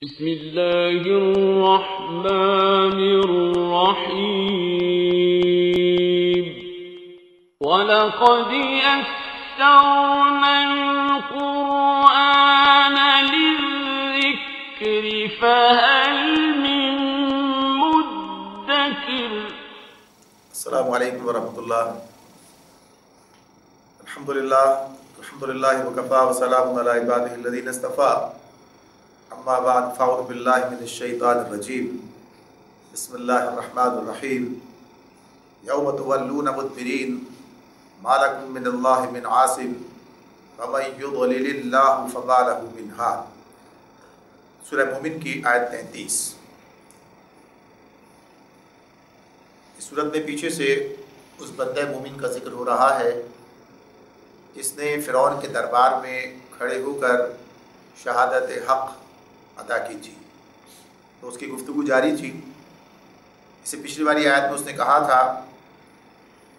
بسم الله الرحمن الرحيم ولقد يسرنا القرآن للذكر فهل من مدكر. السلام علیکم ورحمۃ اللہ. الحمدللہ وکفا وسلام علی عبادہ الذین اصطفیٰ. اما بعد فاعوذ باللہ من الشیطان الرجیم. بسم اللہ الرحمن الرحیم. یوم تولون مدبرین ما لکم من اللہ من عاصم ومن یضلل اللہ فما لہ من ہاد. سورہ مومن کی آیت 33. اس صورت میں پیچھے سے اس بندہ مومن کا ذکر ہو رہا ہے جس نے فرعون کے دربار میں کھڑے ہو کر شہادت حق ادا کی تھی. تو اس کی گفتگو جاری تھی. اس سے پچھلی والی آیت میں اس نے کہا تھا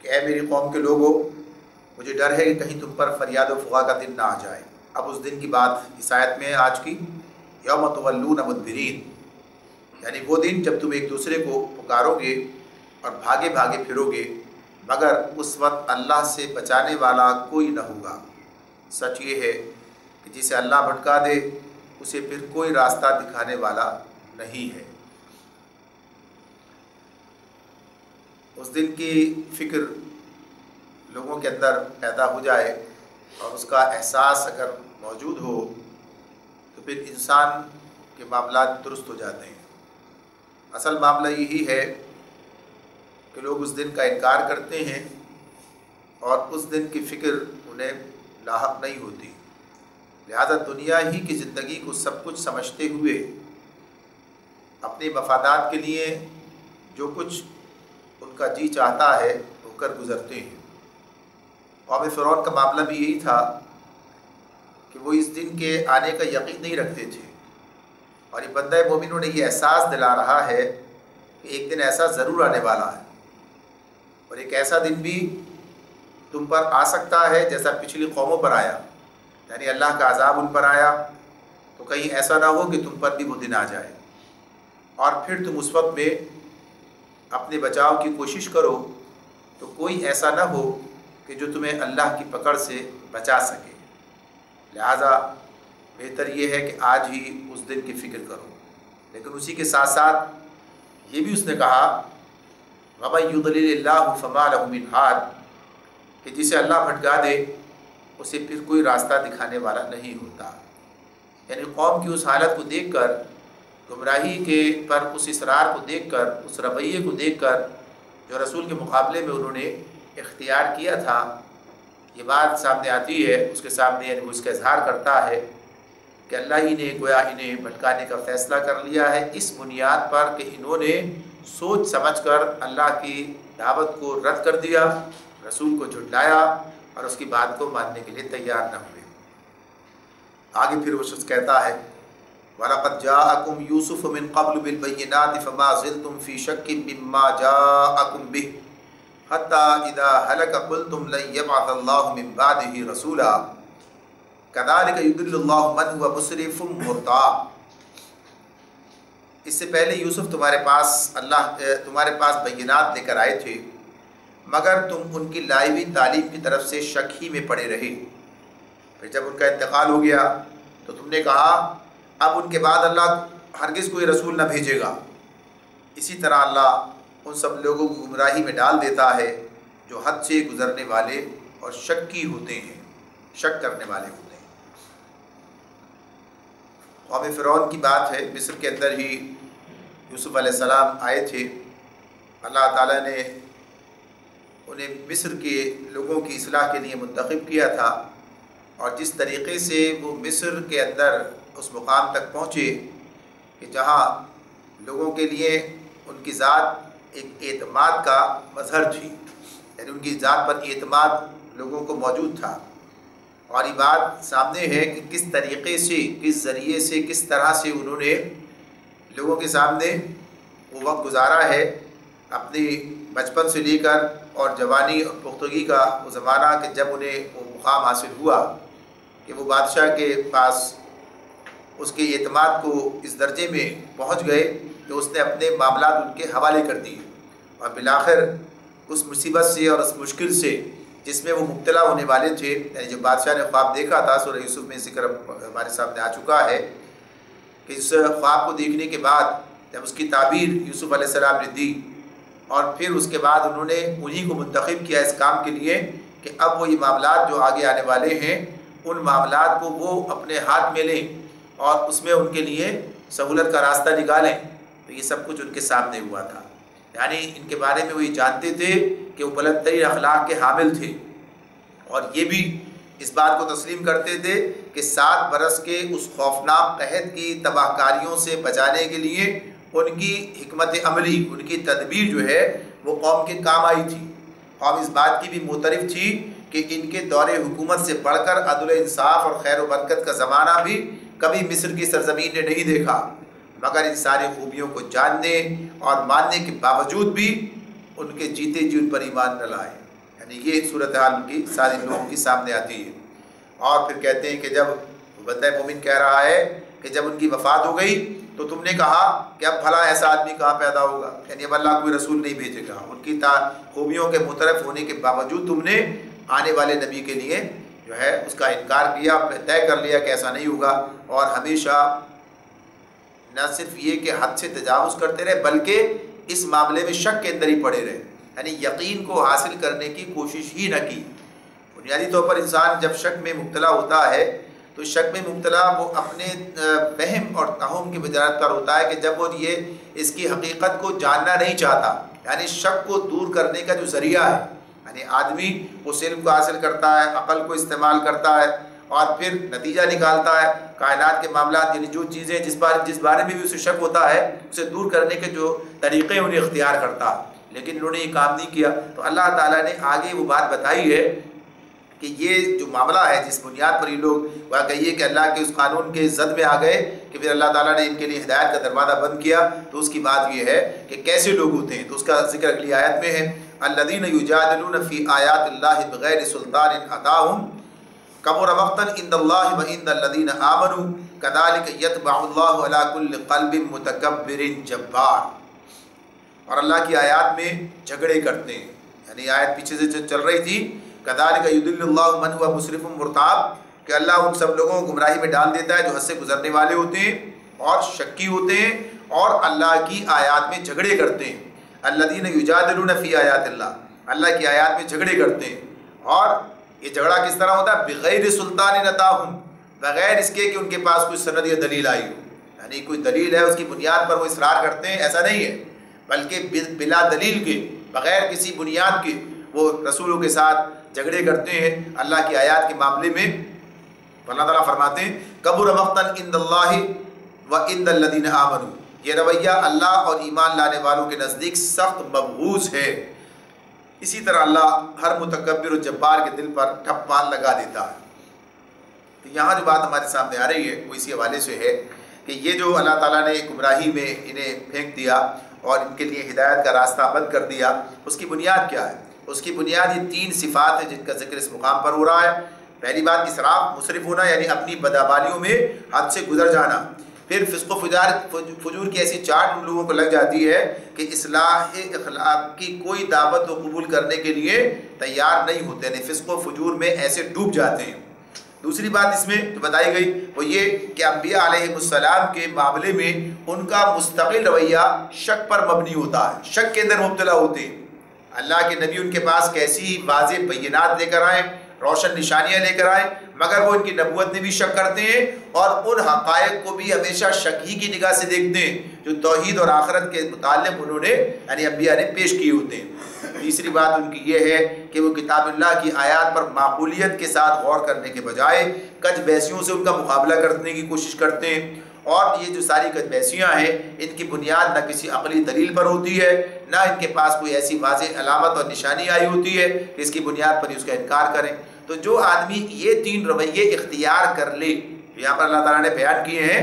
کہ اے میری قوم کے لوگوں، مجھے ڈر ہے کہ کہیں تم پر فریاد و فغاں کا دن نہ آ جائے. اب اس دن کی بات اس آیت میں آج کی یوم تولون مدبرین، یعنی وہ دن جب تم ایک دوسرے کو پکارو گے اور بھاگے بھاگے پھرو گے، مگر اس وقت اللہ سے بچانے والا کوئی نہ ہوگا. سچ یہ ہے کہ جسے اللہ بھٹکا دے اسے پھر کوئی راستہ دکھانے والا نہیں ہے. اس دن کی فکر لوگوں کے اندر پیدا ہو جائے اور اس کا احساس اگر موجود ہو تو پھر انسان کے معاملات درست ہو جاتے ہیں. اصل معاملہ یہی ہے کہ لوگ اس دن کا انکار کرتے ہیں اور اس دن کی فکر انہیں لاحق نہیں ہوتی. لہذا دنیا ہی کی زندگی کو سب کچھ سمجھتے ہوئے اپنے مفادات کے لیے جو کچھ ان کا جی چاہتا ہے وہ کر گزرتے ہیں. قوم فرعون کا معاملہ بھی یہی تھا کہ وہ اس دن کے آنے کا یقین نہیں رکھتے تھے، اور یہ بندہ مومن انہیں یہ احساس دلا رہا ہے کہ ایک دن ایسا ضرور آنے والا ہے، اور ایک ایسا دن بھی تم پر آ سکتا ہے جیسا پچھلی قوموں پر آیا. یعنی اللہ کا عذاب ان پر آیا تو کہیں ایسا نہ ہو کہ تم پر بھی وہ دن آ جائے اور پھر تم اس وقت میں اپنے بچاؤ کی کوشش کرو تو کوئی ایسا نہ ہو کہ جو تمہیں اللہ کی پکڑ سے بچا سکے. لہٰذا بہتر یہ ہے کہ آج ہی اس دن کی فکر کرو. لیکن اسی کے ساتھ ساتھ یہ بھی اس نے کہا وَمَن يُضْلِلِ اللَّهُ فَمَا لَهُ مِنْ هَادٍ، کہ جسے اللہ بھٹکا دے اسے پھر کوئی راستہ دکھانے والا نہیں ہوتا. یعنی قوم کی اس حالت کو دیکھ کر، گمراہی کے پر اس اصرار کو دیکھ کر، اس رویے کو دیکھ کر جو رسول کے مقابلے میں انہوں نے اختیار کیا تھا، یہ بات سامنے آتی ہے اس کے سامنے. یعنی وہ اس کا اظہار کرتا ہے کہ اللہ ہی نے گویا انہیں بھٹکانے کا فیصلہ کر لیا ہے اس بنیاد پر کہ انہوں نے سوچ سمجھ کر اللہ کی دعوت کو رد کر دیا، رسول کو جھٹلایا اور اس کی بات کو ماننے کے لیے تیار نہ ہوئے. آگے پھر وہ شخص کہتا ہے وَلَقَدْ جَاءَكُمْ يُوسُفُ مِنْ قَبْلُ بِالْبَيِّنَاتِ فَمَا زِلْتُمْ فِي شَكٍّ مِّمَّا جَاءَكُمْ بِهِ حَتَّى إِذَا هَلَكَ قُلْتُمْ لَن يَبْعَثَ اللَّهُ مِنْ بَعْدِهِ رَسُولًا كَذَلِكَ يُضِلُّ اللَّهُ مَنْ هُوَ مُسْرِفٌ مُرْتَابٌ. اس سے پہلے یوسف تمہارے پاس بینات لے کر آئے تھے، مگر تم ان کی لائی ہوئی تعلیم کی طرف سے شک ہی میں پڑے رہے. پھر جب ان کا انتقال ہو گیا تو تم نے کہا اب ان کے بعد اللہ ہرگز کوئی رسول نہ بھیجے گا. اسی طرح اللہ ان سب لوگوں کو گمراہی میں ڈال دیتا ہے جو حد سے گزرنے والے اور شکی ہوتے ہیں، شک کرنے والے ہوتے ہیں. قوم فرعون کی بات ہے. مصر کے اندر ہی یوسف علیہ السلام آئے تھے. اللہ تعالیٰ نے انہیں مصر کے لوگوں کی اصلاح کے لیے منتخب کیا تھا، اور جس طریقے سے وہ مصر کے اندر اس مقام تک پہنچے کہ جہاں لوگوں کے لیے ان کی ذات ایک اعتماد کا مظہر تھی، یعنی ان کی ذات پر اعتماد لوگوں کو موجود تھا. اور یہ بات سامنے ہے کہ کس طریقے سے، کس ذریعے سے، کس طرح سے انہوں نے لوگوں کے سامنے وہ وقت گزارا ہے اپنی بچپن سے لے کر اور جوانی اور پختگی کا وہ زمانہ کہ جب انہیں وہ مقام حاصل ہوا کہ وہ بادشاہ کے پاس اس کے اعتماد کو اس درجے میں پہنچ گئے کہ اس نے اپنے معاملات ان کے حوالے کر دیے، اور بالآخر اس مصیبت سے اور اس مشکل سے جس میں وہ مبتلا ہونے والے تھے، یعنی جو بادشاہ نے خواب دیکھا تھا، سورہ یوسف میں ذکر ہمارے سامنے آ چکا ہے کہ اس خواب کو دیکھنے کے بعد جب اس کی تعبیر یوسف علیہ السلام نے دی، اور پھر اس کے بعد انہوں نے انہی کو منتخب کیا اس کام کے لیے کہ اب وہ یہ معاملات جو آگے آنے والے ہیں ان معاملات کو وہ اپنے ہاتھ میں لیں اور اس میں ان کے لیے سہولت کا راستہ نکالیں، تو یہ سب کچھ ان کے سامنے ہوا تھا۔ یعنی ان کے بارے میں وہ یہ جانتے تھے کہ وہ بلند ترین اخلاق کے حامل تھے، اور یہ بھی اس بات کو تسلیم کرتے تھے کہ 7 برس کے اس خوفناک قحط کی تباہ کاریوں سے بچانے کے لیے ان کی حکمت عملی، ان کی تدبیر جو ہے وہ قوم کے کام آئی تھی۔ قوم اس بات کی بھی معترف تھی کہ ان کے دور حکومت سے بڑھ کر عدل و انصاف اور خیر و برکت کا زمانہ بھی کبھی مصر کی سرزمین نے نہیں دیکھا، مگر ان ساری خوبیوں کو جاننے اور ماننے کے باوجود بھی ان کے جیتے جی ان پر ایمان نہ لائے۔ یعنی یہ صورتحال ان کی سارے لوگوں کی سامنے آتی ہے، اور پھر کہتے ہیں کہ جب بندہ مومن کہہ رہا ہے کہ جب ان کی وفات ہو گئی تو تم نے کہا کہ اب بھلا ایسا آدمی کہاں پیدا ہوگا، یعنی اب اللہ کوئی رسول نہیں بھیجے گا۔ ان کی خوبیوں کے معترف ہونے کے باوجود تم نے آنے والے نبی کے لیے جو ہے اس کا انکار کیا، طے کر لیا کہ ایسا نہیں ہوگا، اور ہمیشہ نہ صرف یہ کہ حد سے تجاوز کرتے رہے بلکہ اس معاملے میں شک کے اندر ہی پڑے رہے، یعنی یقین کو حاصل کرنے کی کوشش ہی نہ کی۔ بنیادی طور پر انسان جب شک میں مبتلا ہوتا ہے تو شک میں مبتلا وہ اپنے وہم اور توہم کی بنیاد پر ہوتا ہے کہ جب وہ یہ اس کی حقیقت کو جاننا نہیں چاہتا، یعنی شک کو دور کرنے کا جو ذریعہ ہے، یعنی آدمی اس علم کو حاصل کرتا ہے، عقل کو استعمال کرتا ہے اور پھر نتیجہ نکالتا ہے کائنات کے معاملات، یعنی جو چیزیں جس بارے میں بھی اسے شک ہوتا ہے اسے دور کرنے کے جو طریقے انہیں اختیار کرتا ہے، لیکن انہوں نے یہ کام نہیں کیا۔ تو اللہ تعالیٰ نے آگے وہ بات بتائی ہے کہ یہ جو معاملہ ہے جس بنیاد پر یہ لوگ کہیے کہ اللہ کے اس قانون کے زد میں آ گئے کہ پھر اللہ تعالیٰ نے ان کے لیے ہدایت کا دروازہ بند کیا، تو اس کی بات یہ ہے کہ کیسے لوگ ہوتے ہیں، تو اس کا ذکر اگلی آیت میں ہے، الذین یجادلون فی آیات اللہ بغیر سلطان اتاہم کبر مقتا عند اللہ وعند الذین آمنوا کذالک یطبع اللہ علی کل قلب متکبر جبار۔ اور اللہ کی آیات میں جھگڑے کرتے ہیں، یعنی آیت پیچھے سے چل رہی تھی کذالک یضل اللہ من هو مسرف مرتاب، کہ اللہ ان سب لوگوں کو گمراہی میں ڈال دیتا ہے جو حد سے گزرنے والے ہوتے ہیں اور شکی ہوتے ہیں اور اللہ کی آیات میں جھگڑے کرتے ہیں۔ الذین یجادلون فی آیات اللہ، اللہ کی آیات میں جھگڑے کرتے ہیں، اور یہ جھگڑا کس طرح ہوتا ہے؟ بغیر سلطان اتاہم، بغیر اس کے کہ ان کے پاس کوئی سند یا دلیل آئی ہو، یعنی کوئی دلیل ہے اس کی بنیاد پر وہ اصرار کرتے ہیں، ایسا نہیں ہے، بلکہ بلا دلیل کے، بغیر کسی بنیاد کے وہ رسولوں کے ساتھ جھگڑے کرتے ہیں اللہ کی آیات کے معاملے میں۔ اللہ تعالیٰ فرماتے ہیں کبر مقتا عند اللہ وعند الذین آمنوا، یہ رویہ اللہ اور ایمان لانے والوں کے نزدیک سخت مبغوض ہے۔ اسی طرح اللہ ہر متکبر و جبار کے دل پر ٹھپا لگا دیتا ہے۔ تو یہاں جو بات ہمارے سامنے آ رہی ہے وہ اسی حوالے سے ہے کہ یہ جو اللہ تعالیٰ نے گمراہی میں انہیں پھینک دیا اور ان کے لیے ہدایت کا راستہ بند کر دیا، اس کی بنیاد کیا ہے؟ اس کی بنیاد یہ 3 صفات ہیں جن کا ذکر اس مقام پر ہو رہا ہے۔ پہلی بات اسراف، مسرف ہونا، یعنی اپنی بدعمالیوں میں حد سے گزر جانا۔ پھر فسق و فجور کی ایسی چاٹ ان لوگوں کو لگ جاتی ہے کہ اصلاح اخلاق کی کوئی دعوت کو قبول کرنے کے لیے تیار نہیں ہوتے، یعنی فسق و فجور میں ایسے ڈوب جاتے ہیں۔ دوسری بات اس میں جو بتائی گئی وہ یہ کہ انبیاء علیہ السلام کے معاملے میں ان کا مستقل رویہ شک پر مبنی ہوتا ہے، شک کے اندر مبتلا ہوتے ہیں۔ اللہ کے نبی ان کے پاس کیسی واضح بینات لے کر آئیں، روشن نشانیاں لے کر آئیں، مگر وہ ان کی نبوت میں بھی شک کرتے ہیں اور ان حقائق کو بھی ہمیشہ شک ہی کی نگاہ سے دیکھتے ہیں جو توحید اور آخرت کے متعلق انہوں نے یعنی انبیاء نے پیش کیے ہوتے ہیں۔ تیسری بات ان کی یہ ہے کہ وہ کتاب اللہ کی آیات پر معقولیت کے ساتھ غور کرنے کے بجائے کج بیسیوں سے ان کا مقابلہ کرنے کی کوشش کرتے ہیں، اور یہ جو ساری کج بیسیاں ہیں ان کی بنیاد نہ کسی عقلی دلیل پر ہوتی ہے، نہ ان کے پاس کوئی ایسی واضح علامت اور نشانی آئی ہوتی ہے کہ اس کی بنیاد پر اس کا انکار کریں۔ تو جو آدمی یہ 3 رویے اختیار کر لے، یہاں پر اللہ تعالیٰ نے بیان کیے ہیں،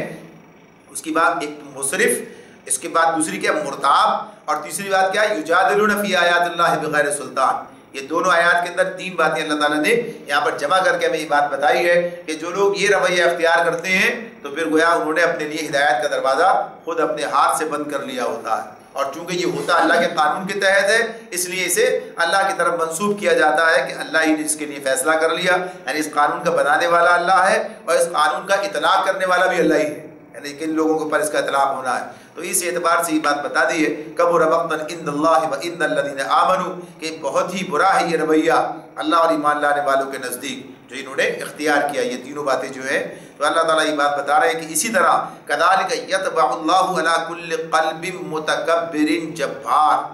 اس کی بات ایک مصرف، اس کے بعد دوسری کیا مرتاب، اور تیسری بات کیا یجادلون فی آیات اللہ بغیر سلطان۔ یہ دونوں آیات کے اندر 3 باتیں اللہ تعالیٰ نے یہاں پر جمع کر کے ہمیں یہ بات بتائی ہے کہ جو لوگ یہ رویہ اختیار کرتے ہیں تو پھر گویا انہوں نے اپنے لیے ہدایت کا دروازہ خود اپنے ہاتھ سے بند کر لیا ہوتا ہے، اور چونکہ یہ ہوتا اللہ کے قانون کے تحت ہے اس لیے اسے اللہ کی طرف منسوب کیا جاتا ہے کہ اللہ ہی نے اس کے لیے فیصلہ کر لیا، یعنی اس قانون کا بنانے والا اللہ ہے اور اس قانون کا اطلاق کرنے والا بھی اللہ ہی ہے، یعنی کن لوگوں کے اوپر اس کا اطلاق ہونا ہے۔ تو اس اعتبار سے یہ بات بتا دی ہے کبر مقتا عند اللہ وعند الذین آمنوا، کہ بہت ہی برا ہے یہ رویہ اللہ اور ایمان لانے والوں کے نزدیک جو انہوں نے اختیار کیا، یہ تینوں باتیں جو ہیں۔ تو اللہ تعالیٰ یہ بات بتا رہے ہیں کہ اسی طرح کذالک یطبع اللہ علی کل قلب متکبر جبار،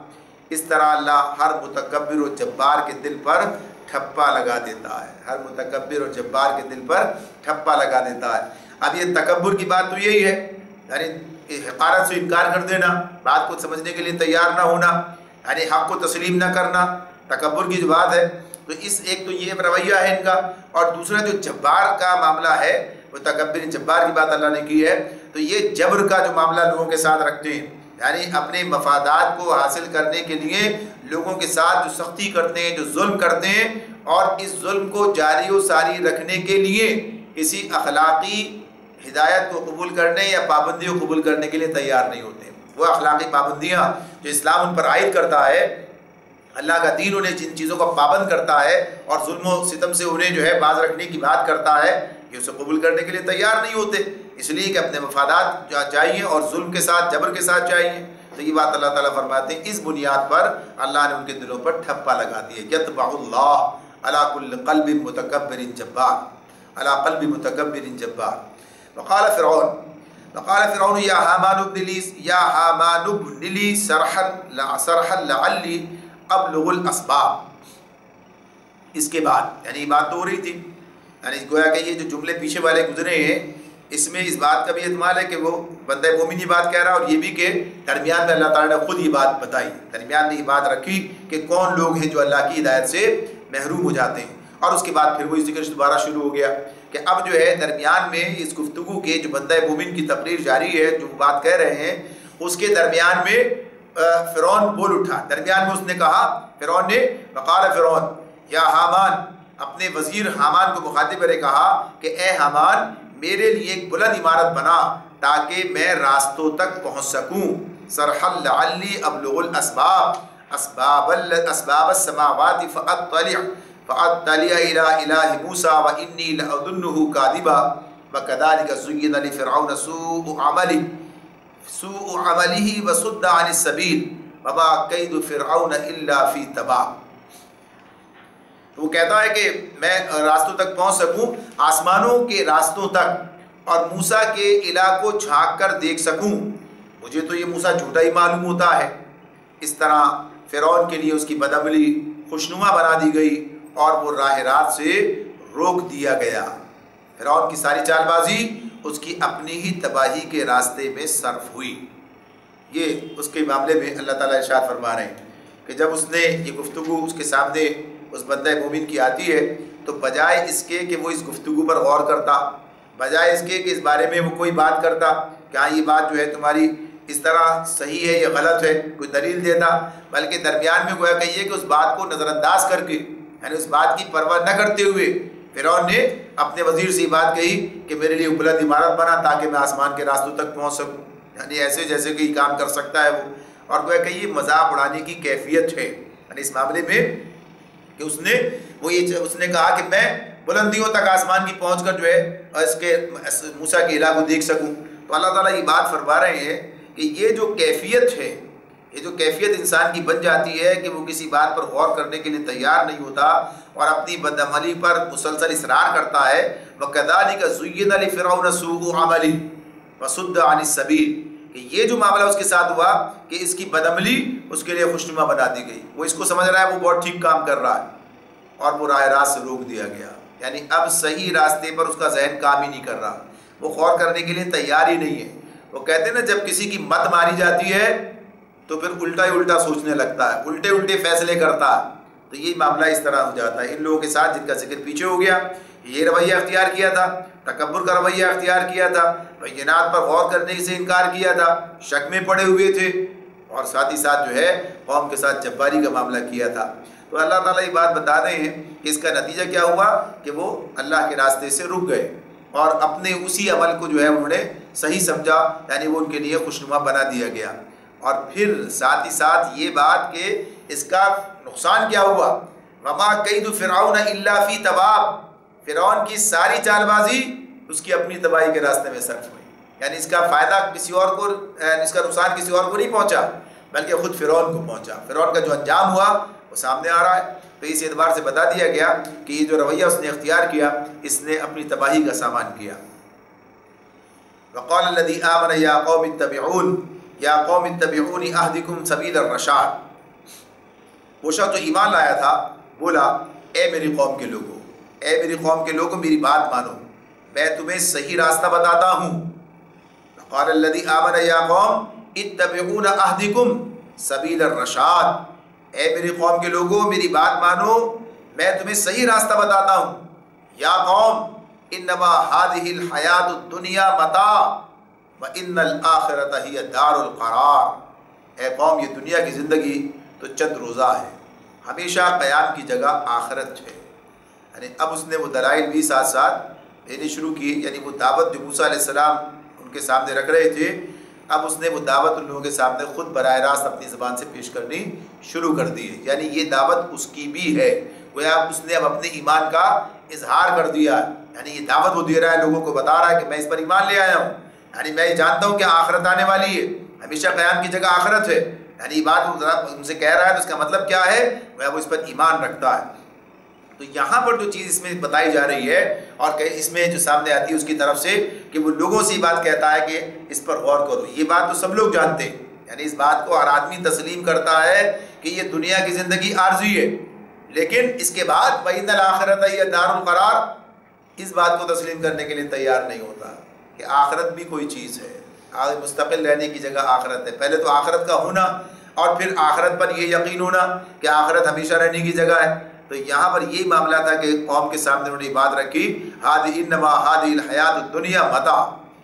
اس طرح اللہ ہر متکبر و جبار کے دل پر ٹھپا لگا دیتا ہے، ہر متکبر و جبار کے دل پر ٹھپا لگا دیتا ہے۔ اب یہ تکبر کی بات تو یہی ہے، یعنی حقارت سے انکار کر دینا، بات کو سمجھنے کے لیے تیار نہ ہونا، یعنی حق کو تسلیم نہ کرنا، تکبر کی جو بات ہے۔ تو اس ایک تو یہ رویہ ہے ان کا، اور دوسرا جو جبار کا معاملہ ہے، وہ تکبر جبار کی بات اللہ نے کی ہے، تو یہ جبر کا جو معاملہ لوگوں کے ساتھ رکھتے ہیں، یعنی اپنے مفادات کو حاصل کرنے کے لیے لوگوں کے ساتھ جو سختی کرتے ہیں، جو ظلم کرتے ہیں، اور اس ظلم کو جاری و ساری رکھنے کے لیے کسی اخلاقی ہدایت کو قبول کرنے یا پابندی کو قبول کرنے کے لیے تیار نہیں ہوتے۔ وہ اخلاقی پابندیاں جو اسلام ان پر عائد کرتا ہے، اللہ کا دین انہیں جن چیزوں کو پابند کرتا ہے اور ظلم و ستم سے انہیں جو ہے باز رکھنے کی بات کرتا ہے، یہ اسے قبول کرنے کے لیے تیار نہیں ہوتے، اس لیے کہ اپنے مفادات چاہیے اور ظلم کے ساتھ جبر کے ساتھ چاہیے۔ تو یہ بات اللہ تعالیٰ فرماتے ہیں اس بنیاد پر اللہ نے ان کے دلوں پر ٹھپا لگا دی ہے۔ یطبع اللہ علی کل قلب متکبر جبار، علی قلب متکبر جبار۔ وقال فرعون یا حامان ابن لی صرحا لعلی ابلغ الاسباب۔ اس کے بعد یعنی بات تو ہو رہی تھی، یعنی گویا کہ یہ جو جملے پیچھے والے گزرے ہیں اس میں اس بات کا بھی احتمال ہے کہ وہ بندہ مومن یہ بات کہہ رہا ہے، اور یہ بھی کہ درمیان میں اللہ تعالیٰ نے خود یہ بات بتائی، درمیان میں یہ بات رکھی کہ کون لوگ ہیں جو اللہ کی ہدایت سے محروم ہو جاتے ہیں، اور اس کے بعد پھر وہی ذکر دوبارہ شروع ہو گیا کہ اب جو ہے درمیان میں اس گفتگو کے جو بندہ مومن کی تقریر جاری ہے، جو بات کہہ رہے ہیں، اس کے درمیان میں فرعون بول اٹھا، درمیان میں اس نے کہا، فرعون نے وقال فرعون یا حامان، اپنے وزیر حامان کو مخاطب کرے کہا کہ اے حامان میرے لیے ایک بلند عمارت بنا تاکہ میں راستوں تک پہنچ سکوں، صرحا لعلی ابلغ الاسباب اسباب السماوات فاطلع الى الہ موسیٰ وانی لأظنہ کاذبا وکذلک زین لفرعون سوء عملہ وصد عن السبیل وما کید فرعون الا فی تباہ۔ تو وہ کہتا ہے کہ میں راستوں تک پہنچ سکوں، آسمانوں کے راستوں تک، اور موسیٰ کے الہ کو جھانک کر دیکھ سکوں، مجھے تو یہ موسیٰ جھوٹا ہی معلوم ہوتا ہے۔ اس طرح فرعون کے لیے اس کی بدعملی خوشنما بنا دی گئی اور وہ راہ راست سے روک دیا گیا۔ فرعون کی ساری چال بازی اس کی اپنی ہی تباہی کے راستے میں صرف ہوئی۔ یہ اس کے معاملے میں اللہ تعالیٰ ارشاد فرما رہے ہیں کہ جب اس نے یہ گفتگو اس کے سامنے اس بندہ مومن کی آتی ہے تو بجائے اس کے کہ وہ اس گفتگو پر غور کرتا، بجائے اس کے کہ اس بارے میں وہ کوئی بات کرتا کہ ہاں یہ بات جو ہے تمہاری اس طرح صحیح ہے یا غلط ہے، کوئی دلیل دیتا، بلکہ درمیان میں گویا کہیے کہ اس بات کو نظر انداز کر کے، یعنی اس بات کی پرواہ نہ کرتے ہوئے فرعون نے اپنے وزیر سے یہ بات کہی کہ میرے لیے بلند عمارت بنا تاکہ میں آسمان کے راستوں تک پہنچ سکوں، یعنی ایسے جیسے کہ یہ کام کر سکتا ہے وہ، اور گویا کہ یہ مذاق اڑانے کی کیفیت ہے، یعنی اس معاملے میں کہ اس نے کہا کہ میں بلندیوں تک آسمان کی پہنچ کر جو ہے اس کے موسیٰ کے الہ کو دیکھ سکوں۔ تو اللہ تعالیٰ یہ بات فرما رہے ہیں کہ یہ جو کیفیت ہے، یہ جو کیفیت انسان کی بن جاتی ہے کہ وہ کسی بات پر غور کرنے کے لیے تیار نہیں ہوتا اور اپنی بدعملی پر مسلسل اصرار کرتا ہے، وَكَذَلِكَ زُيِّنَ لِفِرْعَوْنَ سُوءُ عَمَلِهِ وَصُدَّ عَنِ السَّبِيلِ، کہ یہ جو معاملہ اس کے ساتھ ہوا کہ اس کی بدعملی اس کے لیے خوشنما بنا دی گئی، وہ اس کو سمجھ رہا ہے وہ بہت ٹھیک کام کر رہا ہے، اور وہ راہ راست سے روک دیا گیا، یعنی اب صحیح راستے پر اس کا ذہن کام ہی نہیں کر رہا، وہ غور کرنے کے لیے تیار ہی نہیں ہے۔ وہ کہتے ہیں نا جب کسی کی مت ماری جاتی ہے تو پھر الٹا ہی الٹا سوچنے لگتا ہے، الٹے الٹے فیصلے کرتا ہے، تو یہ معاملہ اس طرح ہو جاتا ہے ان لوگوں کے ساتھ جن کا ذکر پیچھے ہو گیا۔ یہ رویہ اختیار کیا تھا، تکبر کا رویہ اختیار کیا تھا، بینات پر غور کرنے سے انکار کیا تھا، شک میں پڑے ہوئے تھے، اور ساتھ ہی ساتھ جو ہے قوم کے ساتھ جباری کا معاملہ کیا تھا۔ تو اللہ تعالیٰ یہ بات بتا رہے ہیں کہ اس کا نتیجہ کیا ہوا کہ وہ اللہ کے راستے سے رک گئے، اور اپنے اسی عمل کو جو ہے انہوں نے صحیح سمجھا، یعنی وہ ان کے لیے خوشنما بنا دیا گیا۔ اور پھر ساتھ ہی ساتھ یہ بات کہ اس کا نقصان کیا ہوا، وما کید فرعون الا فی تباب، فرعون کی ساری چال بازی اس کی اپنی تباہی کے راستے میں صرف ہوئی، یعنی اس کا فائدہ کسی اور کو، اس کا نقصان کسی اور کو نہیں پہنچا بلکہ خود فرعون کو پہنچا۔ فرعون کا جو انجام ہوا وہ سامنے آ رہا ہے۔ تو اس اعتبار سے بتا دیا گیا کہ یہ جو رویہ اس نے اختیار کیا اس نے اپنی تباہی کا سامان کیا۔ وقال الذي آمن یا قوم اتبعون یا قوم اتبعون اهدکم سبیل الرشاد، وہ شخص جو ایمان لایا تھا بولا اے میری قوم کے لوگوں، اے میری قوم کے لوگوں میری بات مانو، میں تمہیں صحیح راستہ بتاتا ہوں۔ وقال الذي آمن یا قوم اتبعون اهدکم سبیل الرشاد، اے میری قوم کے لوگوں میری بات مانو، میں تمہیں صحیح راستہ بتاتا ہوں۔ یا قوم انما هذه الحیات الدنیا متاع وان الآخرۃ هی دار القرار، اے قوم یہ دنیا کی زندگی تو چند روزہ ہے، ہمیشہ قیام کی جگہ آخرت ہے۔ یعنی اب اس نے وہ دلائل بھی ساتھ ساتھ دینے شروع کی، یعنی وہ دعوت جو موسیٰ علیہ السلام ان کے سامنے رکھ رہے تھے، اب اس نے وہ دعوت ان لوگوں کے سامنے خود براہ راست اپنی زبان سے پیش کرنی شروع کر دی ہے، یعنی یہ دعوت اس کی بھی ہے، گویا اس نے اب اپنے ایمان کا اظہار کر دیا ہے، یعنی یہ دعوت وہ دے رہا ہے، لوگوں کو بتا رہا ہے کہ میں اس پر ایمان لے آیا ہوں، یعنی میں یہ جانتا ہوں کہ آخرت آنے والی ہے، ہمیشہ قیام کی جگہ آخرت ہے، یعنی یہ بات وہ ان سے کہہ رہا ہے تو اس کا مطلب کیا ہے، وہ اس پر ایمان رکھتا ہے۔ تو یہاں پر جو چیز اس میں بتائی جا رہی ہے اور کہ اس میں جو سامنے آتی ہے اس کی طرف سے کہ وہ لوگوں سے یہ بات کہتا ہے کہ اس پر غور کرو، یہ بات تو سب لوگ جانتے ہیں، یعنی اس بات کو ہر آدمی تسلیم کرتا ہے کہ یہ دنیا کی زندگی عارضی ہے، لیکن اس کے بعد وَإِنَّ الْآخِرَةَ هِيَ دَارُ الْقَرَارِ، اس بات کو تسلیم کرنے کے لیے تیار نہیں ہوتا کہ آخرت بھی کوئی چیز ہے، مستقل رہنے کی جگہ آخرت ہے۔ پہلے تو آخرت کا ہونا اور پھر آخرت پر یہ یقین ہونا کہ آخرت ہمیشہ رہنے کی جگہ ہے۔ تو یہاں پر یہی معاملہ تھا کہ قوم کے سامنے انہوں نے یہ بات رکھی، انما هذه الحیات الدنیا متاع،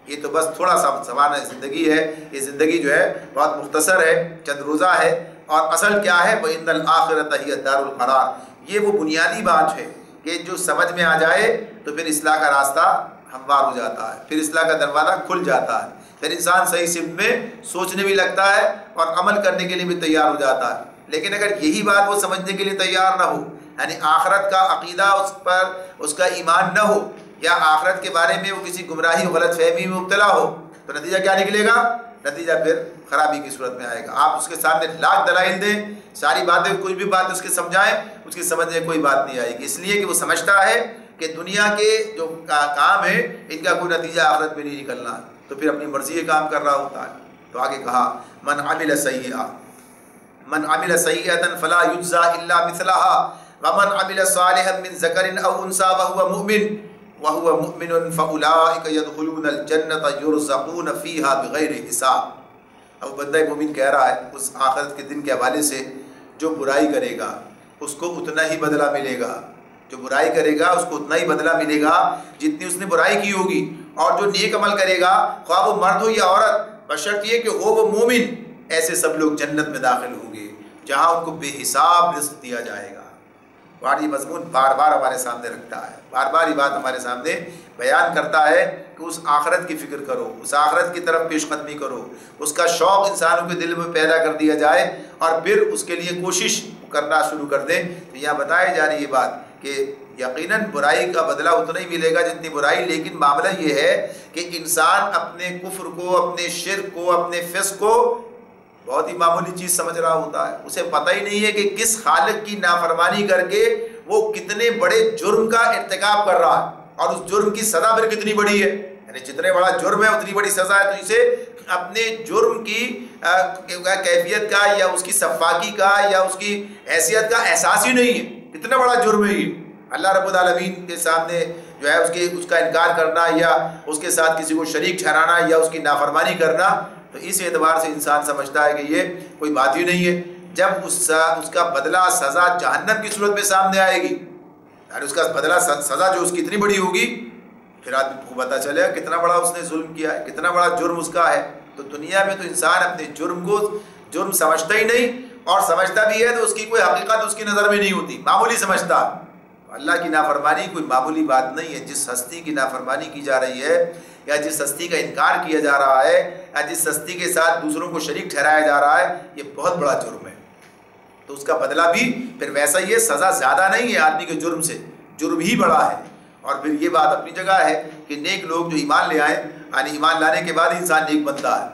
یہ تو بس تھوڑا سا سامان زندگی ہے، یہ زندگی جو ہے بہت مختصر ہے، چند روزہ ہے، اور اصل کیا ہے، وَإِنَّ الْآخِرَةَ هِيَ دَارُ الْقَرَارِ، یہ وہ بنیادی بات ہے کہ جو سمجھ میں آ جائے تو پھر اصلاح کا راستہ ہموار ہو جاتا ہے، پھر اصلاح کا دروازہ کھل جاتا ہے، پھر انسان صحیح سمت میں سوچنے بھی لگتا ہے اور عمل کرنے کے لیے بھی تیار ہو جاتا ہے۔ لیکن اگر یہی بات وہ سمجھنے کے لیے تیار نہ ہو، یعنی آخرت کا عقیدہ اس پر اس کا ایمان نہ ہو، یا آخرت کے بارے میں وہ کسی گمراہی و غلط فہمی میں مبتلا ہو، تو نتیجہ کیا نکلے گا؟ نتیجہ پھر خرابی کی صورت میں آئے گا۔ آپ اس کے سامنے لاکھ دلائل دیں، ساری باتیں، کوئی بھی بات اس کے سمجھائیں، اس کی سمجھ میں کوئی بات نہیں آئے گی، اس لیے کہ وہ سمجھتا ہے کہ دنیا کے جو کام ہے ان کا کوئی نتیجہ آخرت میں نہیں نکلنا، تو پھر اپنی مرضی کے کام کر رہا ہوتا ہے۔ تو آگے کہا من عمل سیئۃ فلا یجزی الا مثلها ومن عمل صالحا من ذکر او انثى وهو مؤمن فاولئک يدخلون الجنة يرزقون فيها بغیر حساب۔ اب بندہ مومن کہہ رہا ہے اس آخرت کے دن کے حوالے سے، جو برائی کرے گا اس کو اتنا ہی بدلہ ملے گا، جو برائی کرے گا اس کو اتنا ہی بدلہ ملے گا جتنی اس نے برائی کی ہوگی، اور جو نیک عمل کرے گا خواہ وہ مرد ہو یا عورت، بشرط یہ کہ ہو وہ مومن، ایسے سب لوگ جنت میں داخل ہوں گے جہاں ان کو بے حساب رزق دیا جائے گا۔ اور یہ مضمون بار بار ہمارے سامنے رکھتا ہے، بار بار یہ بات ہمارے سامنے بیان کرتا ہے کہ اس آخرت کی فکر کرو، اس آخرت کی طرف پیش قدمی کرو، اس کا شوق انسانوں کے دل میں پیدا کر دیا جائے اور پھر اس کے لیے کوشش کرنا شروع کر دیں۔ تو یہاں بتائی جا رہی یہ بات کہ یقیناً برائی کا بدلہ اتنا ہی ملے گا جتنی برائی، لیکن معاملہ یہ ہے کہ انسان اپنے کفر کو، اپنے شرک کو، اپنے فسق کو بہت ہی معمولی چیز سمجھ رہا ہوتا ہے، اسے پتہ ہی نہیں ہے کہ کس خالق کی نافرمانی کر کے وہ کتنے بڑے جرم کا ارتکاب کر رہا ہے، اور اس جرم کی سزا پھر کتنی بڑی ہے، یعنی جتنے بڑا جرم ہے اتنی بڑی سزا ہے۔ تو اسے اپنے جرم کی کیفیت کا یا اس کی سفاکی کا یا اس کی حیثیت کا احساس ہی نہیں ہے، اتنا بڑا جرم ہے یہ۔ اللہ رب العالمین کے سامنے جو ہے اس کا انکار کرنا یا اس کے ساتھ کسی کو شریک ٹھہرانا یا اس کی نافرمانی کرنا، تو اس اعتبار سے انسان سمجھتا ہے کہ یہ کوئی بات ہی نہیں ہے۔ جب اس کا بدلہ سزا جہنم کی صورت میں سامنے آئے گی، یعنی اس کا بدلہ سزا جو اس کی اتنی بڑی ہوگی، پھر آدمی کو پتہ چلے گا کتنا بڑا اس نے ظلم کیا ہے، کتنا بڑا جرم اس کا ہے۔ تو دنیا میں تو انسان اپنے جرم کو جرم سمجھتا ہی نہیں، اور سمجھتا بھی ہے تو اس کی کوئی حقیقت اس کی نظر میں نہیں ہوتی، معمولی سمجھتا۔ اللہ کی نافرمانی کوئی معمولی بات نہیں ہے. جس ہستی کی نافرمانی کی جا رہی ہے یا جس ہستی کا انکار کیا جا رہا ہے یا جس ہستی کے ساتھ دوسروں کو شریک ٹھہرایا جا رہا ہے، یہ بہت بڑا جرم ہے. تو اس کا بدلہ بھی پھر ویسا ہی ہے، سزا زیادہ نہیں ہے آدمی کے جرم سے، جرم ہی بڑا ہے. اور پھر یہ بات اپنی جگہ ہے کہ نیک لوگ جو ایمان لے آئیں، یعنی ایمان لانے کے بعد انسان نیک بنتا ہے.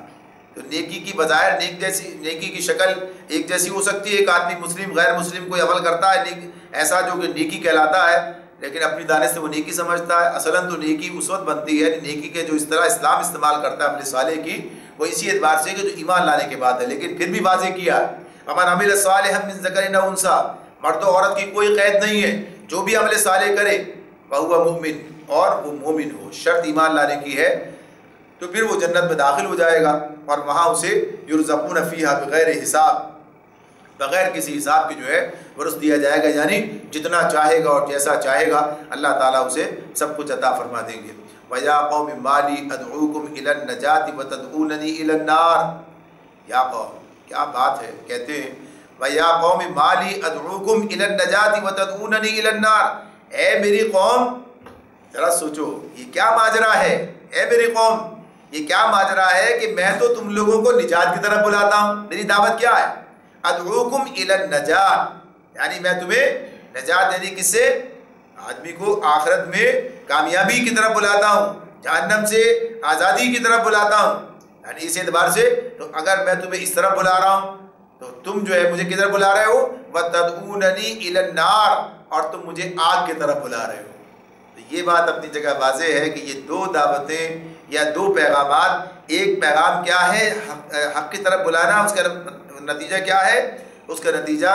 تو نیکی کی بظاہر نیکی کی شکل ایک جیسی ہو سکتی ہے. ایک آدمی مسلم غیر مسلم کوئی عمل کرتا ہے ایسا جو کہ نیکی کہلاتا ہے، لیکن اپنی دانے سے وہ نیکی سمجھتا ہے. اصلاً تو نیکی اس وقت بنتی ہے، نیکی کے جو اس طرح اسلام استعمال کرتا ہے عمل صالح کی، وہ اسی اعتبار سے کہ جو ایمان لانے کے بعد ہے. لیکن پھر بھی واضح کیا ہے وَمَنْ عَمِلَ صَالِحًا مِنْ ذَكَرٍ أَوْ أُنْثَىٰ، مرد و عورت کی کوئی قید نہیں ہے، جو بھی عمل صالح کرے فَهُوَ مُؤْمِنٌ، اور وہ مومن ہو. شرط ایمان لانے کی ہے. تو پھر وہ جنت میں داخل ہو جائے گا اور وہاں اسے یرزقون فیہا بغیر حساب، بغیر کسی حساب کی جو ہے رزق دیا جائے گا. یعنی جتنا چاہے گا اور جیسا چاہے گا اللہ تعالیٰ اسے سب کچھ عطا فرما دیں گے. وَيَا قَوْمِ مَا لِي أَدْعُوكُمْ إِلَى النَّجَاةِ وَتَدْعُونَنِي إِلَى النَّارِ. یا قوم، کیا بات ہے. کہتے ہیں وَيَا قَوْمِ مَا لِي أَدْعُوكُمْ إِلَى النَّجَاةِ وَتَدْعُونَنِي إِلَى النَّارِ. اے میری قوم، ذرا سوچو یہ کیا ماجرا ہے. اے میری قوم، یہ کیا ماجرا ہے کہ میں تو تم لوگوں کو نجات کی طرف بلاتا ہوں. میری دعوت کیا ہے؟ ادعوکم الی النجات، یعنی میں تمہیں نجات دینے کس سے؟ آدمی کو آخرت میں کامیابی کی طرف بلاتا ہوں، جہنم سے آزادی کی طرف بلاتا ہوں. یعنی اس اعتبار سے تو اگر میں تمہیں اس طرف بلا رہا ہوں تو تم جو ہے مجھے کدھر بلا رہے ہو؟ وَتَدْعُونَنِي إِلَى النَّارِ، اور تم مجھے آگ کی طرف بلا رہے ہو. تو یہ بات اپنی جگہ واضح ہے کہ یہ دو دعوتیں یا دو پیغامات، ایک پیغام کیا ہے؟ حق کی طرف بلانا، اس کا نتیجہ کیا ہے؟ اس کا نتیجہ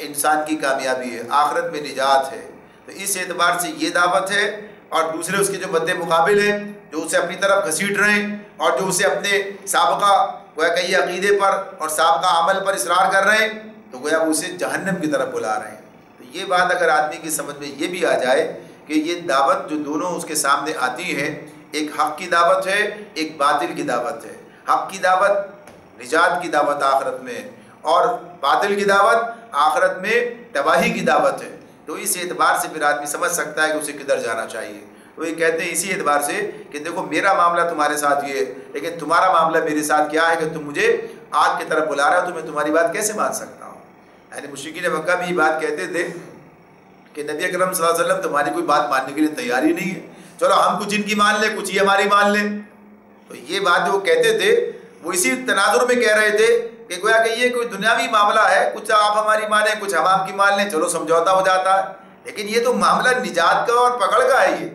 انسان کی کامیابی ہے، آخرت میں نجات ہے. تو اس اعتبار سے یہ دعوت ہے. اور دوسرے اس کے جو مد مقابل ہیں جو اسے اپنی طرف گھسیٹ رہے ہیں اور جو اسے اپنے سابقہ گویا کہ یہ عقیدے پر اور سابقہ عمل پر اصرار کر رہے ہیں، تو گویا وہ اسے جہنم کی طرف بلا رہے ہیں. تو یہ بات اگر آدمی کی سمجھ میں یہ بھی آ جائے کہ یہ دعوت جو دونوں اس کے سامنے آتی ہیں، ایک حق کی دعوت ہے، ایک باطل کی دعوت ہے. حق کی دعوت نجات کی دعوت آخرت میں، اور باطل کی دعوت آخرت میں تباہی کی دعوت ہے. تو اس اعتبار سے پھر آدمی سمجھ سکتا ہے کہ اسے کدھر جانا چاہیے. تو یہ کہتے ہیں اسی اعتبار سے کہ دیکھو میرا معاملہ تمہارے ساتھ یہ ہے، لیکن تمہارا معاملہ میرے ساتھ کیا ہے کہ تم مجھے آگ کی طرف بلا رہا ہو، تو میں تمہاری بات کیسے مان سکتا ہوں. یعنی مشرکین مکہ بھی یہ بات کہتے تھے کہ نبی اکرم صلی اللہ علیہ وسلم تمہاری کوئی بات ماننے کے لیے تیار ہی نہیں ہے، چلو ہم کچھ ان کی مان لیں، کچھ یہ ہماری مان لیں. تو یہ بات جو وہ کہتے تھے وہ اسی تناظر میں کہہ رہے تھے کہ گویا کہ یہ کوئی دنیاوی معاملہ ہے، کچھ آپ ہماری مانیں کچھ ہم آپ کی مان لیں، چلو سمجھوتا ہو جاتا ہے. لیکن یہ تو معاملہ نجات کا اور پکڑ کا ہے،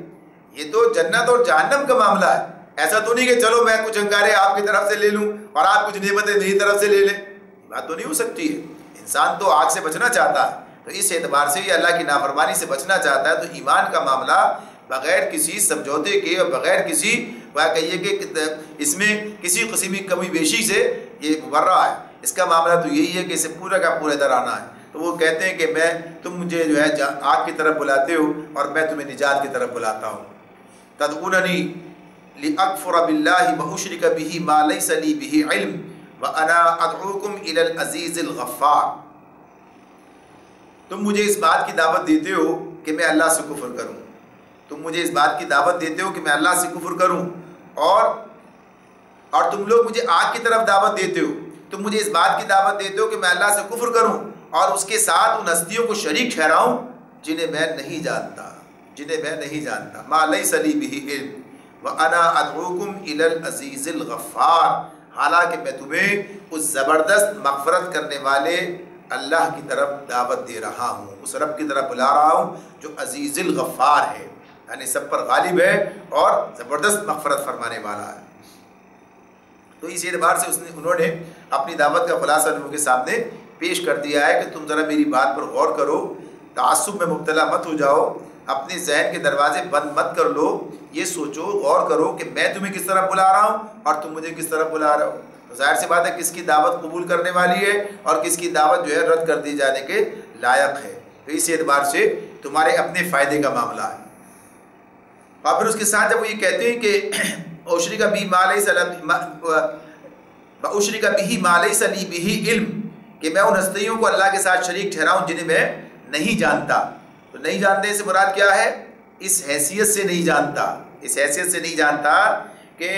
یہ تو جنت اور جہنم کا معاملہ ہے. ایسا تو نہیں کہ چلو میں کچھ انگارے آپ کی طرف سے لے لوں اور آپ کچھ نعمتیں میری طرف سے لے لیں. یہ بات تو نہیں ہو سکتی ہے. انسان تو آگ سے بچنا چاہتا ہے، تو اس اعتبار سے یہ اللہ کی نافرمانی سے بچنا چاہتا ہے. تو ایمان کا معاملہ بغیر کسی سمجھوتے کے اور بغیر کسی کہیے کہ اس میں کسی قسم کی کمی بیشی سے یہ مبرہ ہے. اس کا معاملہ تو یہی ہے کہ اسے پورا کا پورا ادھر آنا ہے. تو وہ کہتے ہیں کہ تم مجھے جو ہے آگ کی طرف بلاتے ہو اور میں تمہیں نجات کی طرف بلاتا ہوں. تدعوننی لأکفر باللہ واشرک بہ ما لیس لی بہ علم وانا ادعوکم الی العزیز الغفار. تم مجھے اس بات کی دعوت دیتے ہو کہ میں اللہ سے کفر کروں، تم مجھے اس بات کی دعوت دیتے ہو کہ میں اللہ سے کفر کروں، اور تم لوگ مجھے آگ کی طرف دعوت دیتے ہو. تم مجھے اس بات کی دعوت دیتے ہو کہ میں اللہ سے کفر کروں اور اس کے ساتھ ان ہستیوں کو شریک ٹھہراؤں جنہیں میں نہیں جانتا. ما لیس لی بہ علم وانا ادعوکم الی العزیز الغفار. حالانکہ میں تمہیں اس زبردست مغفرت کرنے والے اللہ کی طرف دعوت دے رہا ہوں، اس رب کی طرف بلا رہا ہوں جو عزیز الغفار ہے، یعنی سب پر غالب ہے اور زبردست مغفرت فرمانے والا ہے. تو اس اعتبار سے انہوں نے اپنی دعوت کا خلاصہ لوگوں کے سامنے پیش کر دیا ہے کہ تم ذرا میری بات پر غور کرو، تعصب میں مبتلا مت ہو جاؤ، اپنے ذہن کے دروازے بند مت کر لو، یہ سوچو غور کرو کہ میں تمہیں کس طرح بلا رہا ہوں اور تم مجھے کس طرح بلا رہے ہو. تو ظاہر سی بات ہے کس کی دعوت قبول کرنے والی ہے اور کس کی دعوت جو ہے رد کر دی جانے کے لائق ہے. تو اس اعتبار سے تمہارے اپنے فائدے کا معاملہ ہے. اور پھر اس کے ساتھ جب وہ یہ کہتے ہیں کہ اشرک بہ ما لیس لی بہ علم، کہ میں ان ہستیوں کو اللہ کے ساتھ شریک ٹھہراؤں جنہیں میں نہیں جانتا. تو نہیں جانتے سے مراد کیا ہے؟ اس حیثیت سے نہیں جانتا، اس حیثیت سے نہیں جانتا کہ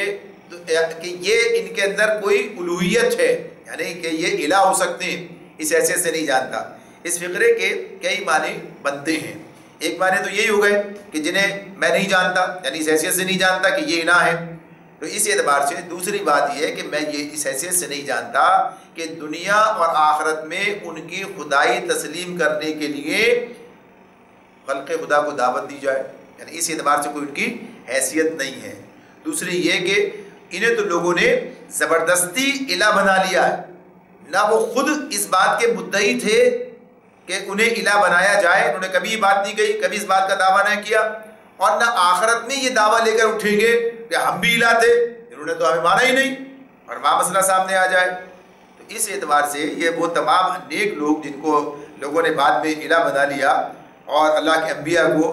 یہ ان کے اندر کوئی الوہیت ہے، یعنی کہ یہ الہ ہو سکتے ہیں، اس حیثیت سے نہیں جانتا۔ اس فقرے کے کئی معنی بنتے ہیں۔ ایک معنی تو یہی ہو گئے کہ جنہیں میں نہیں جانتا، یعنی اس حیثیت سے نہیں جانتا کہ یہ الہ ہے۔ تو اس اعتبار سے دوسری بات یہ ہے کہ میں یہ اس حیثیت سے نہیں جانتا کہ دنیا اور آخرت میں ان کی خدائی تسلیم کرنے کے لیے خلق خدا کو دعوت دی جائے، یعنی اس اعتبار سے کوئی ان کی حیثیت نہیں ہے۔ دوسری یہ کہ انہیں تو لوگوں نے زبردستی الہ بنا لیا ہے، نہ وہ خود اس بات کے مدعی تھے کہ انہیں الہ بنایا جائے، انہوں نے کبھی یہ بات نہیں کہی، کبھی اس بات کا دعویٰ نہ کیا، اور نہ آخرت میں یہ دعویٰ لے کر اٹھیں گے کہ ہم بھی الہ تھے، انہوں نے تو ہمیں مانا ہی نہیں، اور وہاں مسئلہ سامنے آ جائے۔ تو اس اعتبار سے یہ وہ تمام نیک لوگ جن کو لوگوں نے بعد میں الہ بنا لیا، اور اللہ کے انبیاء کو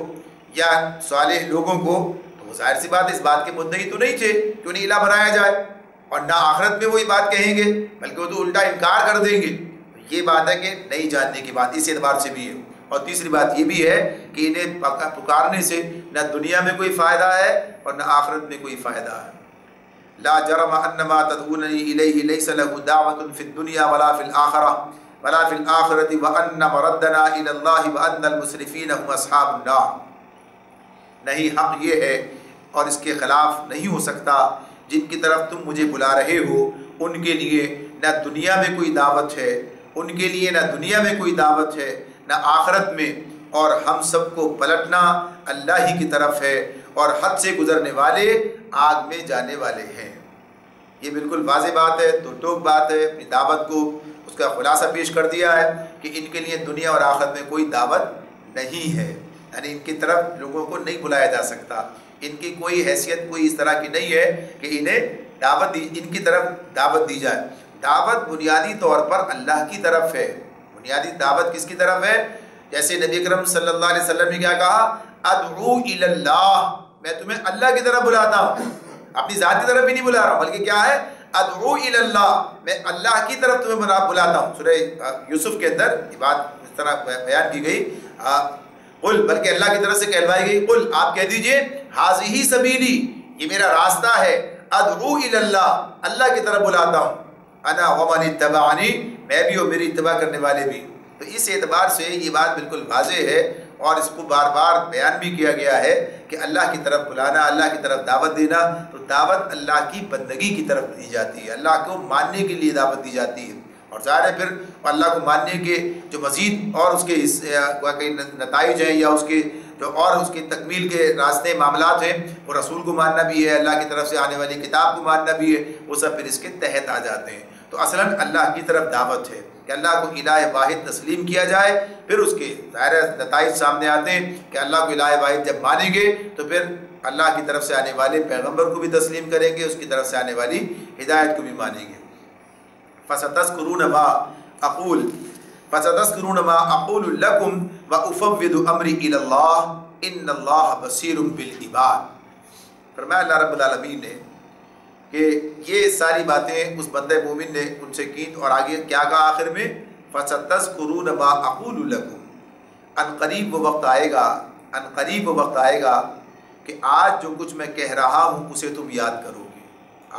یا صالح لوگوں کو، تو وہ ظاہر سی بات اس بات کے مدعی تو نہیں تھے کہ انہیں الہ بنایا جائے، اور نہ آخرت میں وہی بات کہیں گے، بلکہ وہ تو الٹا انکار کر دیں گے۔ یہ بات ہے کہ نہیں جاننے کی بات اس اعتبار سے بھی ہے۔ اور تیسری بات یہ بھی ہے کہ انہیں پکارنے سے نہ دنیا میں کوئی فائدہ ہے اور نہ آخرت میں کوئی فائدہ ہے۔ لا جرم انما تدعوننی الیہ لیس له دعوۃ فی الدنیا ولا فی الآخرۃ وان مردنا الی اللہ وان المسرفین هم اصحاب النار۔ نہیں، حق یہ ہے اور اس کے خلاف نہیں ہو سکتا، جن کی طرف تم مجھے بلا رہے ہو ان کے لیے نہ دنیا میں کوئی دعوت ہے، ان کے لیے نہ دنیا میں کوئی دعوت ہے نہ آخرت میں، اور ہم سب کو پلٹنا اللہ ہی کی طرف ہے، اور حد سے گزرنے والے آگ میں جانے والے ہیں۔ یہ بالکل واضح بات ہے، دو ٹوک بات ہے، اپنی دعوت کو اس کا خلاصہ پیش کر دیا ہے کہ ان کے لیے دنیا اور آخرت میں کوئی دعوت نہیں ہے، یعنی ان کی طرف لوگوں کو نہیں بلایا جا سکتا، ان کی کوئی حیثیت کوئی اس طرح کی نہیں ہے کہ انہیں دعوت دی، ان کی طرف دعوت دی جائے۔ دعوت بنیادی طور پر اللہ کی طرف ہے۔ بنیادی دعوت کس کی طرف ہے؟ جیسے نبی اکرم صلی اللہ علیہ وسلم نے کیا کہا؟ ادعو الی اللہ، میں تمہیں اللہ کی طرف بلاتا ہوں، اپنی ذات کی طرف بھی نہیں بلا رہا ہوں، بلکہ کیا ہے؟ ادعو الی اللہ، میں اللہ کی طرف تمہیں بلاتا ہوں۔ سورہ یوسف کے اندر یہ بات اس طرح بیان کی گئی، قل، بلکہ اللہ کی طرف سے کہلوائی گئی، قل، آپ کہہ دیجئے، ھذہ سبیلی، یہ میرا راستہ ہے، ادعو الی اللہ، اللہ کی طرف بلاتا ہوں، انا ومن اتبعنی، میں بھی اور میری اتباع کرنے والے بھی۔ تو اس اعتبار سے یہ بات بالکل واضح ہے، اور اس کو بار بار بیان بھی کیا گیا ہے کہ اللہ کی طرف بلانا، اللہ کی طرف دعوت دینا، تو دعوت اللہ کی بندگی کی طرف دی جاتی ہے، اللہ کو ماننے کے لیے دعوت دی جاتی ہے، اور ظاہر ہے پھر اللہ کو ماننے کے جو مزید اور اس کے نتائج ہیں یا اس کے جو اور اس کی تکمیل کے راستے معاملات ہیں، وہ رسول کو ماننا بھی ہے، اللہ کی طرف سے آنے والی کتاب کو ماننا بھی ہے، وہ سب پھر اس کے تحت آ جاتے ہیں۔ تو اصلاً اللہ کی طرف دعوت ہے کہ اللہ کو الہ واحد تسلیم کیا جائے، پھر اس کے ظاہر نتائج سامنے آتے ہیں کہ اللہ کو الہ واحد جب مانیں گے تو پھر اللہ کی طرف سے آنے والے پیغمبر کو بھی تسلیم کریں گے، اس کی طرف سے آنے والی ہدایت کو بھی مانیں گے۔ فَسَتَذْكُرُونَ مَا أَقُولُ فَسَتَذْكُرُونَ مَا أَقُولُ لَكُمْ وَأُفَوِّضُ أَمْرِي إِلَى اللَّهِ إِنَّ اللَّهَ بَصِيرٌ بِالْعِبَادِ۔ فرمایا اللہ رب العالمین نے کہ یہ ساری باتیں اس بندہ مومن نے ان سے کی، اور آگے کیا کہا آخر میں؟ فَسَتَذْكُرُونَ مَا أَقُولُ لَكُمْ، ان قریب وہ وقت آئے گا، ان قریب وہ وقت آئے گا کہ آج جو کچھ میں کہہ رہا ہوں اسے تم یاد کرو گے،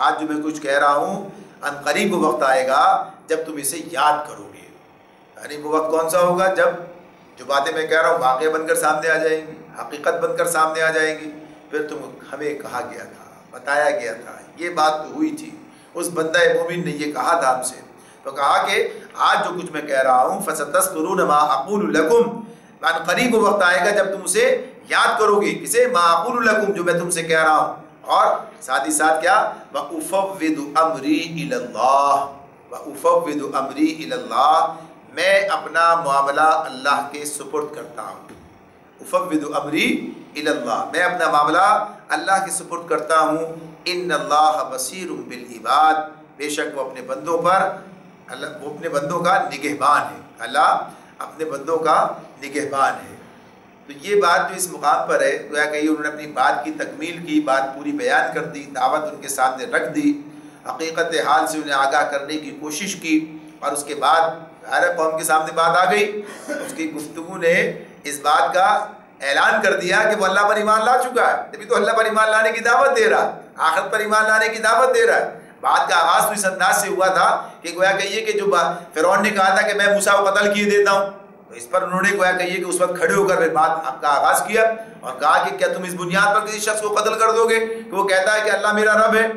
آج جو میں کچھ کہہ رہا ہوں ان قریب وہ وقت آئے گا جب تم اسے یاد کرو گے۔ یعنی وہ وقت کون سا ہوگا؟ جب جو باتیں میں کہہ رہا ہوں واقع بن کر سامنے آ جائیں گی، حقیقت بن کر سامنے آ جائیں گی، پھر تم ہمیں کہا گیا تھا، بتایا گیا تھا، یہ بات تو ہوئی تھی، اس بندہ مومن نے یہ کہا تھا ہم سے، تو کہا کہ آج جو کچھ میں کہہ رہا ہوں فَسَتَذْكُرُونَ مَا أَقُولُ لَكُمْ، ان قریب وہ وقت آئے گا جب تم اسے یاد کرو گے، کسے؟ مَا أَقُولُ لَكُمْ، جو میں تم سے کہہ رہا ہوں، اور ساتھ ہی ساتھ کیا؟ وَأُفَوِّضُ أَمْرِي إِلَى اللَّهِ، وَأُفَوِّضُ أَمْرِي إِلَى اللَّهِ، میں اپنا معاملہ اللہ کے سپرد کرتا ہوں، افوض امری الی اللہ، میں اپنا معاملہ اللہ کے سپرد کرتا ہوں، ان اللہ بصیر بالعباد، بے شک وہ اپنے بندوں پر، وہ اپنے بندوں کا نگہبان ہے، اللہ اپنے بندوں کا نگہبان ہے۔ تو یہ بات جو اس مقام پر ہے، گویا کہ انہوں نے اپنی بات کی تکمیل کی، بات پوری بیان کر دی، دعوت ان کے سامنے رکھ دی، حقیقت حال سے انہیں آگاہ کرنے کی کوشش کی، اور اس کے بعد ہر قوم کے سامنے بات آ گئی، اس کی گفتگو نے اس بات کا اعلان کر دیا کہ وہ اللہ پر ایمان لا چکا ہے، ابھی تو اللہ پر ایمان لانے کی دعوت دے رہا ہے، آخرت پر ایمان لانے کی دعوت دے رہا ہے۔ بات کا آغاز تو اس انداز سے ہوا تھا کہ گویا کہیے کہ جو فرعون نے کہا تھا کہ میں موسیٰ کو قتل کیے دیتا ہوں، تو اس پر انہوں نے گویا کہیے کہ اس وقت کھڑے ہو کر پھر بات آپ کا آغاز کیا اور کہا کہ کیا تم اس بنیاد پر کسی شخص کو قتل کر دو گے کہ وہ کہتا ہے کہ اللہ میرا رب ہے؟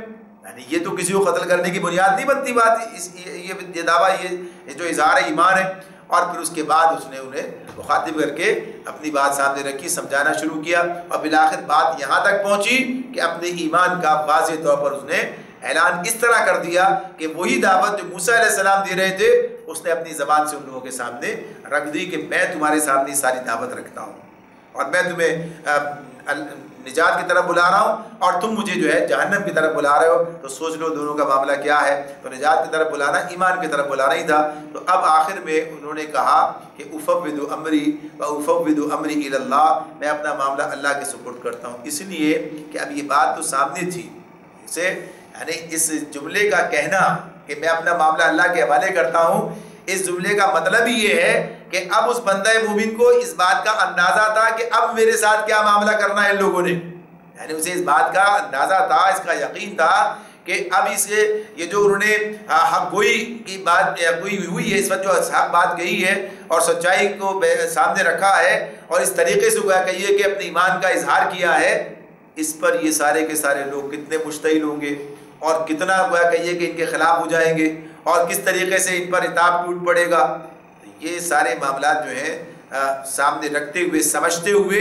یعنی یہ تو کسی کو قتل کرنے کی بنیاد نہیں بنتی بات، یہ دعویٰ، یہ جو اظہار ایمان ہے۔ اور پھر اس کے بعد اس نے انہیں مخاطب کر کے اپنی بات سامنے رکھی، سمجھانا شروع کیا، اور بالآخر بات یہاں تک پہنچی کہ اپنے ایمان کا واضح طور پر اس نے اعلان اس طرح کر دیا کہ وہی دعوت جو موسیٰ علیہ السلام دے رہے تھے اس نے اپنی زبان سے ان لوگوں کے سامنے رکھ دی کہ میں تمہارے سامنے ساری دعوت رکھتا ہوں اور میں تمہیں نجات کی طرف بلا رہا ہوں اور تم مجھے جو ہے جہنم کی طرف بلا رہے ہو۔ تو سوچ لو دونوں کا معاملہ کیا ہے، تو نجات کی طرف بلانا ایمان کی طرف بلانا ہی تھا۔ تو اب آخر میں انہوں نے کہا کہ افوض امری وافوض امری الی اللہ، میں اپنا معاملہ اللہ کے سپرد کرتا ہوں، اس لیے کہ اب یہ بات تو سامنے تھی، اسے یعنی اس جملے کا کہنا کہ میں اپنا معاملہ اللہ کے حوالے کرتا ہوں، اس جملے کا مطلب ہی یہ ہے کہ اب اس بندہ مومن کو اس بات کا اندازہ تھا کہ اب میرے ساتھ کیا معاملہ کرنا ہے ان لوگوں نے، یعنی اسے اس بات کا اندازہ تھا، اس کا یقین تھا کہ اب اسے یہ جو انہوں نے حق گوئی کی بات گوئی ہوئی ہے، اس وقت جو حق بات کہی ہے اور سچائی کو سامنے رکھا ہے اور اس طریقے سے گویا کہیے کہ اپنے ایمان کا اظہار کیا ہے، اس پر یہ سارے کے سارے لوگ کتنے مشتعل ہوں گے اور کتنا گویا کہیے کہ ان کے خلاف ہو جائیں گے اور کس طریقے سے ان پر عتاب ٹوٹ پڑے گا۔ یہ سارے معاملات جو ہیں سامنے رکھتے ہوئے سمجھتے ہوئے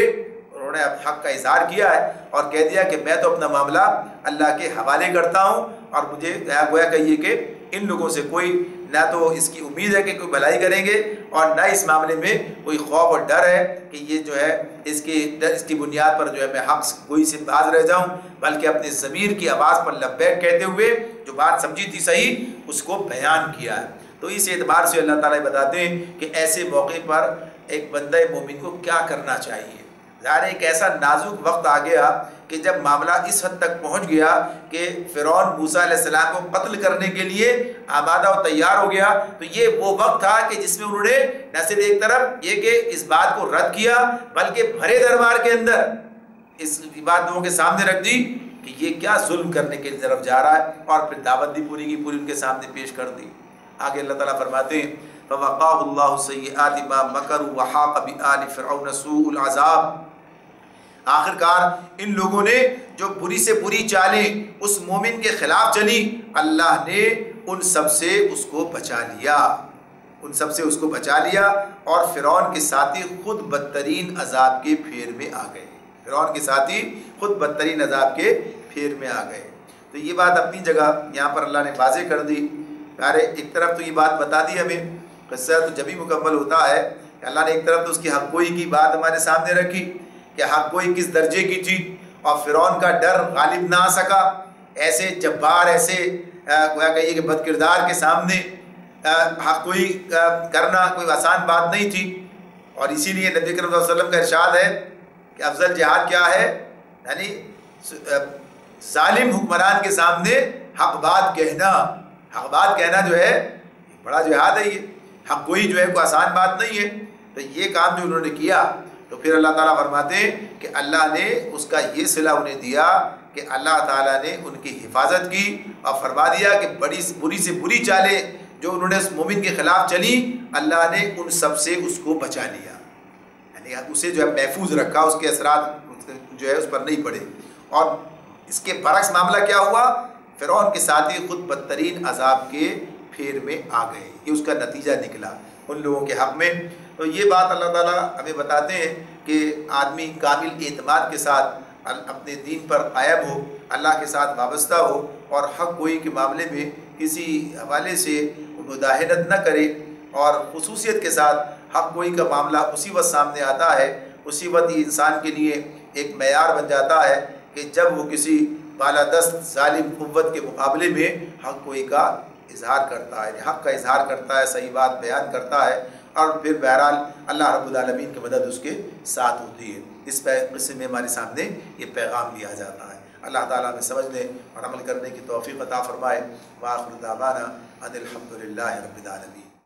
انہوں نے اب حق کا اظہار کیا ہے اور کہہ دیا کہ میں تو اپنا معاملہ اللہ کے حوالے کرتا ہوں اور مجھے گویا کہیے کہ ان لوگوں سے کوئی نہ تو اس کی امید ہے کہ کوئی بھلائی کریں گے اور نہ اس معاملے میں کوئی خوف اور ڈر ہے کہ یہ جو ہے اس کی بنیاد پر جو ہے میں حق گوئی سے باز رہ جاؤں، بلکہ اپنے ضمیر کی آواز پر لبیک کہتے ہوئے جو بات سمجھی تھی صحیح اس کو بیان کیا ہے۔ تو اس اعتبار سے اللہ تعالیٰ بتاتے ہیں کہ ایسے موقع پر ایک بندہ مومن کو کیا کرنا چاہیے۔ ظاہر ایک ایسا نازک وقت آ گیا کہ جب معاملہ اس حد تک پہنچ گیا کہ فرعون موسیٰ علیہ السلام کو قتل کرنے کے لیے آمادہ و تیار ہو گیا، تو یہ وہ وقت تھا کہ جس میں انہوں نے نہ صرف ایک طرف یہ کہ اس بات کو رد کیا بلکہ بھرے دربار کے اندر اس بات لوگوں کے سامنے رکھ دی کہ یہ کیا ظلم کرنے کی طرف جا رہا ہے، اور پھر دعوت بھی پوری کی پوری ان کے سامنے پیش کر دی۔ آگے اللہ تعالیٰ فرماتے ہیں فَوَقَاهُ اللَّهُ سَيِّئَاتِ مَا مَكَرُوا وَحَاقَ بِآلِ فِرْعَوْنَ سُوءُ الْعَذَابِ۔ آخرکار ان لوگوں نے جو بری سے بری چالیں اس مومن کے خلاف چلی، اللہ نے ان سب سے اس کو بچا لیا، ان سب سے اس کو بچا لیا، اور فرعون کے ساتھی خود بدترین عذاب کے پھیر میں آ گئے، فرعون کے ساتھی خود بدترین عذاب کے پھیر میں آ گئے۔ تو یہ بات اپنی جگہ یہاں پر اللہ نے واضح کر دی۔ پیارے ایک طرف تو یہ بات بتا دی ہمیں، قصہ تو جب ہی مکمل ہوتا ہے کہ اللہ نے ایک طرف تو اس کی حق گوئی کی بات ہمارے سامنے رکھی کہ حق گوئی کس درجے کی تھی اور فرعون کا ڈر غالب نہ آ سکا، ایسے جبار ایسے گویا کہیے کہ بد کردار کے سامنے حق گوئی کرنا کوئی آسان بات نہیں تھی، اور اسی لیے نبی کریم صلی اللہ علیہ وسلم کا ارشاد ہے کہ افضل جہاد کیا ہے، یعنی ظالم حکمران کے سامنے حق بات کہنا، حق بات کہنا جو ہے بڑا جہاد ہے، یہ حق گوئی جو ہے کوئی آسان بات نہیں ہے۔ تو یہ کام جو انہوں نے کیا تو پھر اللہ تعالیٰ فرماتے ہیں کہ اللہ نے اس کا یہ صلہ انہیں دیا کہ اللہ تعالیٰ نے ان کی حفاظت کی اور فرما دیا کہ بری سے بری چالیں جو انہوں نے اس مومن کے خلاف چلی، اللہ نے ان سب سے اس کو بچا لیا، یعنی اسے جو ہے محفوظ رکھا، اس کے اثرات جو ہے اس پر نہیں پڑے۔ اور اس کے برعکس معاملہ کیا ہوا، فرعون کے ساتھی خود بدترین عذاب کے پھیر میں آ گئے، یہ اس کا نتیجہ نکلا ان لوگوں کے حق میں۔ تو یہ بات اللہ تعالیٰ ہمیں بتاتے ہیں کہ آدمی کامل اعتماد کے ساتھ اپنے دین پر قائم ہو، اللہ کے ساتھ وابستہ ہو اور حق گوئی کے معاملے میں کسی حوالے سے مداہنت نہ کرے، اور خصوصیت کے ساتھ حق گوئی کا معاملہ اسی وقت سامنے آتا ہے، اسی وقت یہ انسان کے لیے ایک معیار بن جاتا ہے کہ جب وہ کسی بالادست ظالم قوت کے مقابلے میں حق گوئی کا اظہار کرتا ہے، حق کا اظہار کرتا ہے، صحیح بات بیان کرتا ہے، اور پھر بہرحال اللہ رب العالمین کی مدد اس کے ساتھ ہوتی ہے۔ اس قصے میں ہمارے سامنے یہ پیغام دیا جاتا ہے۔ اللہ تعالیٰ ہمیں سمجھنے اور عمل کرنے کی توفیق عطا فرمائے۔ وآخر دعوانا ان الحمد للہ رب العالمین۔